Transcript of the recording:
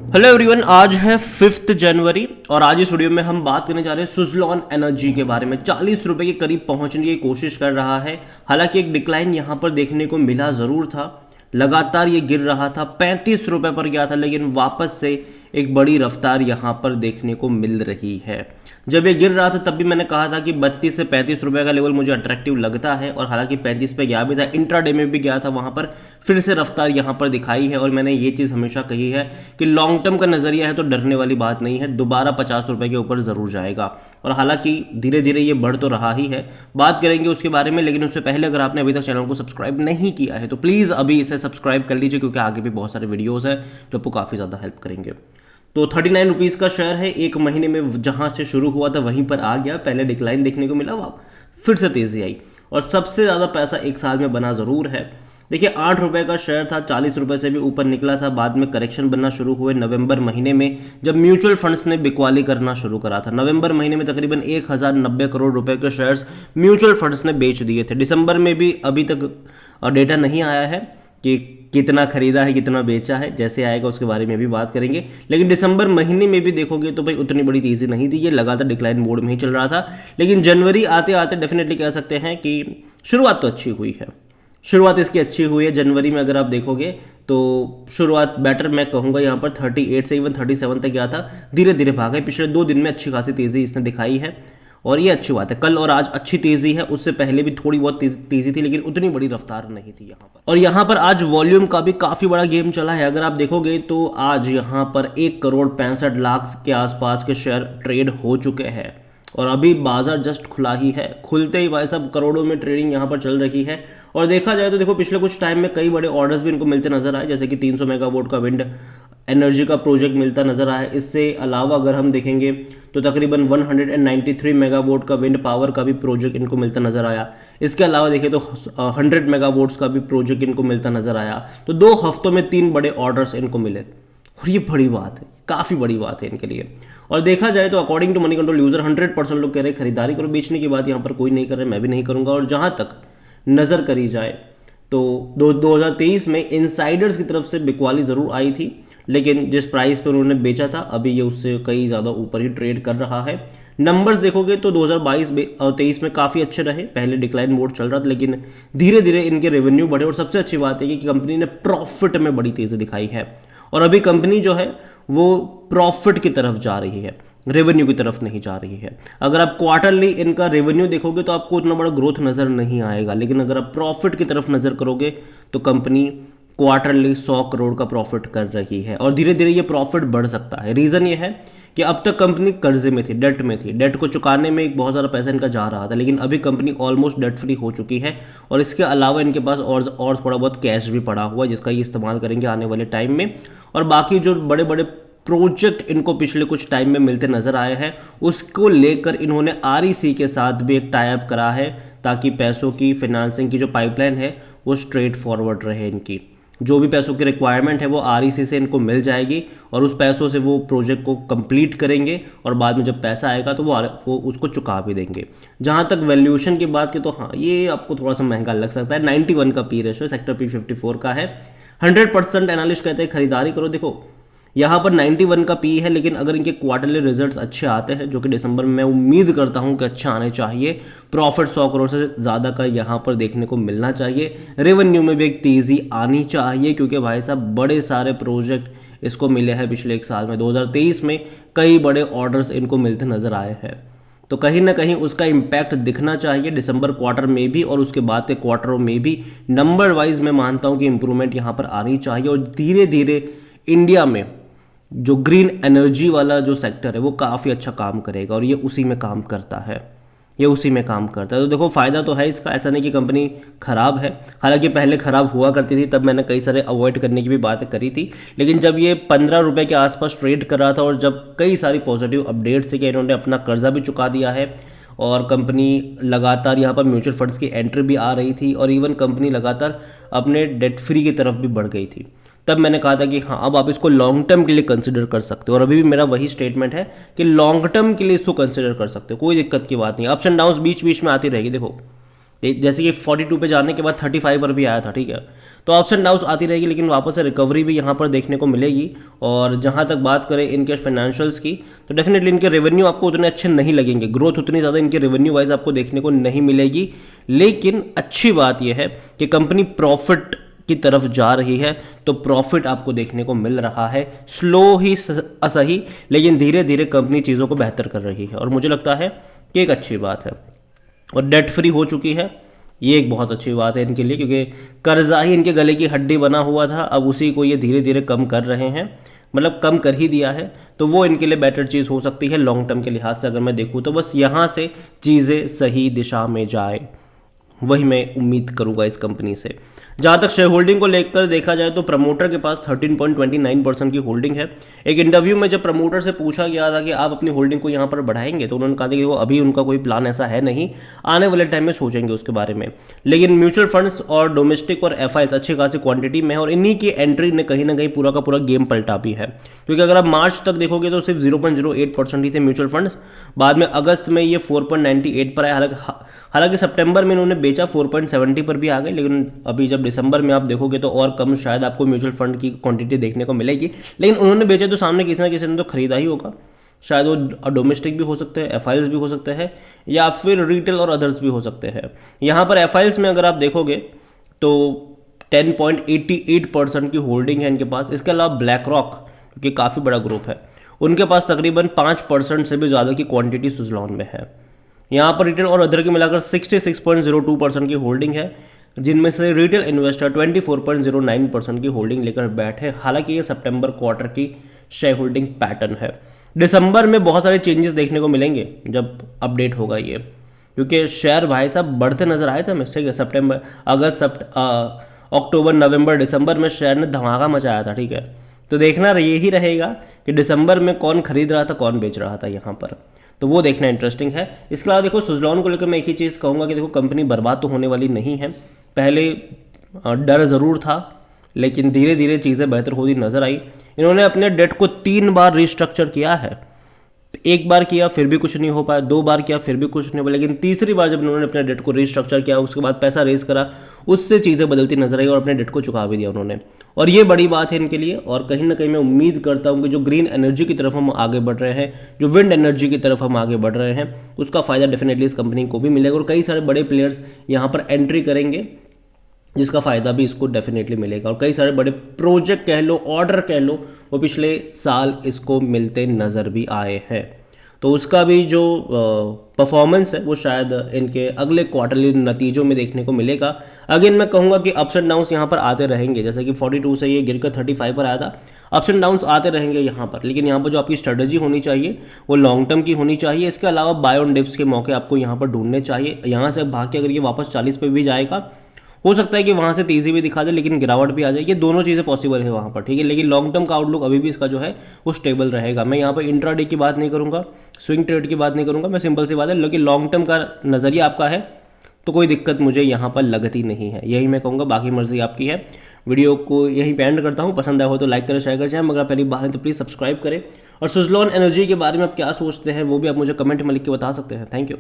Hello everyone, आज है 5 जनवरी और आज इस वीडियो में हम बात करने जा रहे हैं सुज़लॉन एनर्जी के बारे में। 40 रुपए के करीब पहुंचने की कोशिश कर रहा है। हालांकि एक डिक्लाइन यहां पर देखने को मिला ज़रूर था, लगातार ये गिर रहा था, 35 रुपए पर गया था, लेकिन वापस से एक बड़ी रफ्तार यहां पर देखने को मिल रही है। जब ये गिर रहा था तब भी मैंने कहा था कि 32 से 35 रुपए का लेवल मुझे अट्रैक्टिव लगता है, और हालांकि 35 पे गया भी था, इंट्राडे में भी गया था, वहां पर फिर से रफ्तार यहां पर दिखाई है। और मैंने ये चीज़ हमेशा कही है कि लॉन्ग टर्म का नजरिया है तो डरने वाली बात नहीं है, दोबारा 50 रुपए के ऊपर ज़रूर जाएगा। और हालांकि धीरे धीरे ये बढ़ तो रहा ही है, बात करेंगे उसके बारे में। लेकिन उससे पहले अगर आपने अभी तक चैनल को सब्सक्राइब नहीं किया है तो प्लीज़ अभी इसे सब्सक्राइब कर लीजिए, क्योंकि आगे भी बहुत सारे वीडियोज़ हैं जो आपको काफ़ी ज़्यादा हेल्प करेंगे। तो 39 रुपीज़ का शेयर है, एक महीने में जहां से शुरू हुआ था वहीं पर आ गया। पहले डिक्लाइन देखने को मिला, फिर से तेज़ी आई, और सबसे ज़्यादा पैसा एक साल में बना ज़रूर है। देखिए 8 रुपए का शेयर था, 40 रुपए से भी ऊपर निकला था, बाद में करेक्शन बनना शुरू हुए नवंबर महीने में, जब म्यूचुअल फंड्स ने बिकवाली करना शुरू करा था। नवंबर महीने में तकरीबन 1090 करोड़ रुपए के शेयर्स म्यूचुअल फंड्स ने बेच दिए थे। दिसंबर में भी अभी तक डेटा नहीं आया है कि कितना खरीदा है, कितना बेचा है, जैसे आएगा उसके बारे में भी बात करेंगे। लेकिन दिसंबर महीने में भी देखोगे तो भाई उतनी बड़ी तेज़ी नहीं थी, ये लगातार डिक्लाइन मोड में ही चल रहा था। लेकिन जनवरी आते आते डेफिनेटली कह सकते हैं कि शुरुआत तो अच्छी हुई है, शुरुआत इसकी अच्छी हुई है। जनवरी में अगर आप देखोगे तो शुरुआत बेटर मैं कहूँगा, यहाँ पर 38 से इवन 37 तक गया था, धीरे धीरे भागा। पिछले 2 दिन में अच्छी खासी तेज़ी इसने दिखाई है, और ये अच्छी बात है। कल और आज अच्छी तेज़ी है, उससे पहले भी थोड़ी बहुत तेज़ी थी, लेकिन उतनी बड़ी रफ्तार नहीं थी यहाँ पर। और यहाँ पर आज वॉल्यूम का भी काफ़ी बड़ा गेम चला है। अगर आप देखोगे तो आज यहाँ पर 1,65,00,000 के आसपास के शेयर ट्रेड हो चुके हैं, और अभी बाजार जस्ट खुला ही है। खुलते ही भाई साहब करोड़ों में ट्रेडिंग यहाँ पर चल रही है। और देखा जाए तो देखो पिछले कुछ टाइम में कई बड़े ऑर्डर्स भी इनको मिलते नजर आए, जैसे कि 300 मेगावाट का विंड एनर्जी का प्रोजेक्ट मिलता नजर आया। इससे अलावा अगर हम देखेंगे तो तकरीबन 193 मेगावाट का विंड पावर का भी प्रोजेक्ट इनको मिलता नजर आया। इसके अलावा देखें तो 100 मेगावाट्स का भी प्रोजेक्ट इनको मिलता नजर आया। तो 2 हफ्तों में 3 बड़े ऑर्डर्स इनको मिले, और ये बड़ी बात है, काफ़ी बड़ी बात है इनके लिए। और देखा जाए तो according to Moneycontrol user 100% लोग कह रहे हैं खरीदारी करो, बेचने की बात यहाँ पर कोई नहीं कर रहे, मैं भी नहीं करूँगा। और जहाँ तक नज़र करी जाए तो 2023 में इनसाइडर्स की तरफ से बिकवाली ज़रूर आई थी, लेकिन जिस प्राइस पर उन्होंने बेचा था अभी ये उससे कई ज़्यादा ऊपर ही ट्रेड कर रहा है। नंबर्स देखोगे तो 2022 और 23 में काफ़ी अच्छे रहे, पहले डिक्लाइन मोड चल रहा था, लेकिन धीरे धीरे इनके रेवेन्यू बढ़े। और सबसे अच्छी बात है कि कंपनी ने प्रॉफिट में बड़ी तेज़ी दिखाई है, और अभी कंपनी जो है वो प्रॉफिट की तरफ जा रही है, रेवेन्यू की तरफ नहीं जा रही है। अगर आप क्वार्टरली इनका रेवेन्यू देखोगे तो आपको उतना बड़ा ग्रोथ नज़र नहीं आएगा, लेकिन अगर आप प्रॉफिट की तरफ नज़र करोगे तो कंपनी क्वार्टरली 100 करोड़ का प्रॉफिट कर रही है, और धीरे धीरे ये प्रॉफिट बढ़ सकता है। रीज़न ये है कि अब तक कंपनी कर्जे में थी, डेट में थी, डेट को चुकाने में एक बहुत ज़्यादा पैसा इनका जा रहा था, लेकिन अभी कंपनी ऑलमोस्ट डेट फ्री हो चुकी है। और इसके अलावा इनके पास और थोड़ा बहुत कैश भी पड़ा हुआ है, जिसका ये इस्तेमाल करेंगे आने वाले टाइम में। और बाकी जो बड़े बड़े प्रोजेक्ट इनको पिछले कुछ टाइम में मिलते नजर आए हैं, उसको लेकर इन्होंने आरईसी के साथ भी एक टाई अप करा है, ताकि पैसों की फाइनेंसिंग की जो पाइपलाइन है वो स्ट्रेट फॉरवर्ड रहे। इनकी जो भी पैसों की रिक्वायरमेंट है वो आरईसी से इनको मिल जाएगी, और उस पैसों से वो प्रोजेक्ट को कंप्लीट करेंगे, और बाद में जब पैसा आएगा तो वो उसको चुका भी देंगे। जहाँ तक वैल्यूएशन की बात की तो हाँ, ये आपको थोड़ा सा महंगा लग सकता है। 91 का पी रेशो सेक्टर P54 का है। 100% एनालिस्ट कहते हैं खरीदारी करो। देखो यहाँ पर 91 का पी है, लेकिन अगर इनके क्वार्टरली रिजल्ट्स अच्छे आते हैं, जो कि दिसंबर में मैं उम्मीद करता हूँ कि अच्छा आने चाहिए, प्रॉफिट 100 करोड़ से ज़्यादा का यहाँ पर देखने को मिलना चाहिए। रेवेन्यू में भी एक तेज़ी आनी चाहिए, क्योंकि भाई साहब बड़े सारे प्रोजेक्ट इसको मिले हैं पिछले एक साल में। 2023 में कई बड़े ऑर्डर्स इनको मिलते नज़र आए हैं, तो कहीं ना कहीं उसका इम्पैक्ट दिखना चाहिए दिसंबर क्वार्टर में भी, और उसके बाद के क्वार्टरों में भी। नंबर वाइज मैं मानता हूँ कि इंप्रूवमेंट यहाँ पर आनी चाहिए, और धीरे धीरे इंडिया में जो ग्रीन एनर्जी वाला जो सेक्टर है वो काफ़ी अच्छा काम करेगा, और ये उसी में काम करता है, ये उसी में काम करता है। तो देखो फ़ायदा तो है इसका, ऐसा नहीं कि कंपनी ख़राब है। हालांकि पहले ख़राब हुआ करती थी, तब मैंने कई सारे अवॉइड करने की भी बातें करी थी, लेकिन जब ये 15 रुपये के आसपास ट्रेड कर रहा था, और जब कई सारी पॉजिटिव अपडेट्स थे कि इन्होंने अपना कर्जा भी चुका दिया है, और कंपनी लगातार यहाँ पर म्यूचुअल फंड्स की एंट्री भी आ रही थी, और इवन कंपनी लगातार अपने डेट फ्री की तरफ भी बढ़ गई थी, तब मैंने कहा था कि हाँ अब आप इसको लॉन्ग टर्म के लिए कंसिडर कर सकते हो। और अभी भी मेरा वही स्टेटमेंट है कि लॉन्ग टर्म के लिए इसको कंसिडर कर सकते हो, कोई दिक्कत की बात नहीं। अप्स एंड डाउन्स बीच बीच में आती रहेगी। देखो जैसे कि 42 पे जाने के बाद 35 पर भी आया था, ठीक है, तो अप्स एंड डाउन्स आती रहेगी, लेकिन वापस से रिकवरी भी यहाँ पर देखने को मिलेगी। और जहाँ तक बात करें इनके फाइनेंशियल्स की, तो डेफिनेटली इनके रेवेन्यू आपको उतने अच्छे नहीं लगेंगे, ग्रोथ उतनी ज़्यादा इनके रेवेन्यू वाइज आपको देखने को नहीं मिलेगी। लेकिन अच्छी बात यह है कि कंपनी प्रॉफिट की तरफ जा रही है, तो प्रॉफिट आपको देखने को मिल रहा है, स्लो ही सही, लेकिन धीरे धीरे कंपनी चीज़ों को बेहतर कर रही है, और मुझे लगता है कि एक अच्छी बात है। और डेट फ्री हो चुकी है, ये एक बहुत अच्छी बात है इनके लिए, क्योंकि कर्जा ही इनके गले की हड्डी बना हुआ था, अब उसी को ये धीरे धीरे कम कर रहे हैं, मतलब कम कर ही दिया है, तो वो इनके लिए बेटर चीज़ हो सकती है लॉन्ग टर्म के लिहाज से। अगर मैं देखूँ तो बस यहाँ से चीज़ें सही दिशा में जाए, वही मैं उम्मीद करूँगा इस कंपनी से। जहाँ तक शेयर होल्डिंग को लेकर देखा जाए तो प्रमोटर के पास 13.29% की होल्डिंग है। एक इंटरव्यू में जब प्रमोटर से पूछा गया था कि आप अपनी होल्डिंग को यहाँ पर बढ़ाएंगे, तो उन्होंने कहा था कि वो अभी उनका कोई प्लान ऐसा है नहीं, आने वाले टाइम में सोचेंगे उसके बारे में। लेकिन म्यूचुअल फंड्स और डोमेस्टिक और एफआईएस अच्छी खासी क्वांटिटी में है, और इन्हीं की एंट्री ने कहीं ना कहीं पूरा का पूरा गेम पलटा भी है। क्योंकि अगर आप मार्च तक देखोगे तो सिर्फ 0.08% ही थे म्यूचुअल फंड्स, बाद में अगस्त में ये 4.98 पर आए, हालांकि सितंबर में इन्होंने बेचा 4.70 पर भी आ गए, लेकिन अभी जब दिसंबर में आप देखोगे तो और कम शायद आपको म्यूचुअल फंड की क्वांटिटी देखने को मिलेगी। लेकिन उन्होंने बेचे तो सामने किसी ना किसी ने तो खरीदा ही होगा, शायद वो डोमेस्टिक भी हो सकते हैं, एफआईएस भी हो सकते हैं, या फिर रिटेल और अदर्स भी हो सकते हैं। यहाँ पर एफआईएस में अगर आप देखोगे तो 10.88% की होल्डिंग है इनके पास। इसके अलावा ब्लैक रॉक, क्योंकि काफ़ी बड़ा ग्रुप है, उनके पास तकरीबन 5% से भी ज़्यादा की क्वांटिटी सुज़लॉन में है। यहाँ पर रिटेल और अदर की मिलाकर 66.02% की होल्डिंग है, जिनमें से रिटेल इन्वेस्टर 24.09% की होल्डिंग लेकर बैठे। हालांकि ये सितंबर क्वार्टर की शेयर होल्डिंग पैटर्न है। दिसंबर में बहुत सारे चेंजेस देखने को मिलेंगे जब अपडेट होगा ये, क्योंकि शेयर भाई साहब बढ़ते नजर आए थे हमें, ठीक है। सितंबर, अगस्त, अक्टूबर, नवंबर, दिसंबर में शेयर ने धमाका मचाया था, ठीक है। तो देखना यही रहेगा कि दिसंबर में कौन खरीद रहा था, कौन बेच रहा था यहाँ पर, तो वो देखना इंटरेस्टिंग है। इसके अलावा देखो सुज़लॉन को लेकर मैं एक ही चीज़ कहूँगा कि देखो कंपनी बर्बाद तो होने वाली नहीं है। पहले डर ज़रूर था, लेकिन धीरे धीरे चीज़ें बेहतर होती नजर आई। इन्होंने अपने डेट को 3 बार रिस्ट्रक्चर किया है, एक बार किया फिर भी कुछ नहीं हो पाया, 2 बार किया फिर भी कुछ नहीं हुआ, लेकिन तीसरी बार जब इन्होंने अपने डेट को रिस्ट्रक्चर किया, उसके बाद पैसा रेज करा, उससे चीज़ें बदलती नजर आई और अपने डेट को चुका भी दिया उन्होंने, और ये बड़ी बात है इनके लिए। और कहीं ना कहीं मैं उम्मीद करता हूँ कि जो ग्रीन एनर्जी की तरफ हम आगे बढ़ रहे हैं, जो विंड एनर्जी की तरफ हम आगे बढ़ रहे हैं, उसका फायदा डेफिनेटली इस कंपनी को भी मिलेगा, और कई सारे बड़े प्लेयर्स यहाँ पर एंट्री करेंगे, जिसका फ़ायदा भी इसको डेफिनेटली मिलेगा। और कई सारे बड़े प्रोजेक्ट कह लो, ऑर्डर कह लो, वो पिछले साल इसको मिलते नज़र भी आए हैं, तो उसका भी जो परफॉर्मेंस है वो शायद इनके अगले क्वार्टरली नतीजों में देखने को मिलेगा। अगेन मैं कहूँगा कि अप्स एंड डाउन्स यहाँ पर आते रहेंगे, जैसे कि 42 से ये गिरकर 35 पर आया था, अप्स एंड डाउन्स आते रहेंगे यहाँ पर। लेकिन यहाँ पर जो आपकी स्ट्रेटजी होनी चाहिए वो लॉन्ग टर्म की होनी चाहिए। इसके अलावा बाय ऑन डिप्स के मौके आपको यहाँ पर ढूंढने चाहिए। यहाँ से भाग के अगर ये वापस 40 पे भी जाएगा, हो सकता है कि वहाँ से तेज़ी भी दिखा दे, लेकिन गिरावट भी आ जाए, ये दोनों चीज़ें पॉसिबल है वहाँ पर, ठीक है। लेकिन लॉन्ग टर्म का आउटलुक अभी भी इसका जो है वो स्टेबल रहेगा। मैं यहाँ पर इंट्राडे की बात नहीं करूँगा, स्विंग ट्रेड की बात नहीं करूँगा, मैं सिंपल सी बात है, लेकिन लॉन्ग टर्म का नज़रिया आपका है तो कोई दिक्कत मुझे यहाँ पर लगती नहीं है, यही मैं कहूँगा। बाकी मर्जी आपकी है। वीडियो को यहीं पे एंड करता हूँ। पसंद आया हो तो लाइक करें, शेयर करें, मगर पहली बार है तो प्लीज़ सब्सक्राइब करें। और सुज़लॉन एनर्जी के बारे में आप क्या सोचते हैं वो भी आप मुझे कमेंट में लिख के बता सकते हैं। Thank you.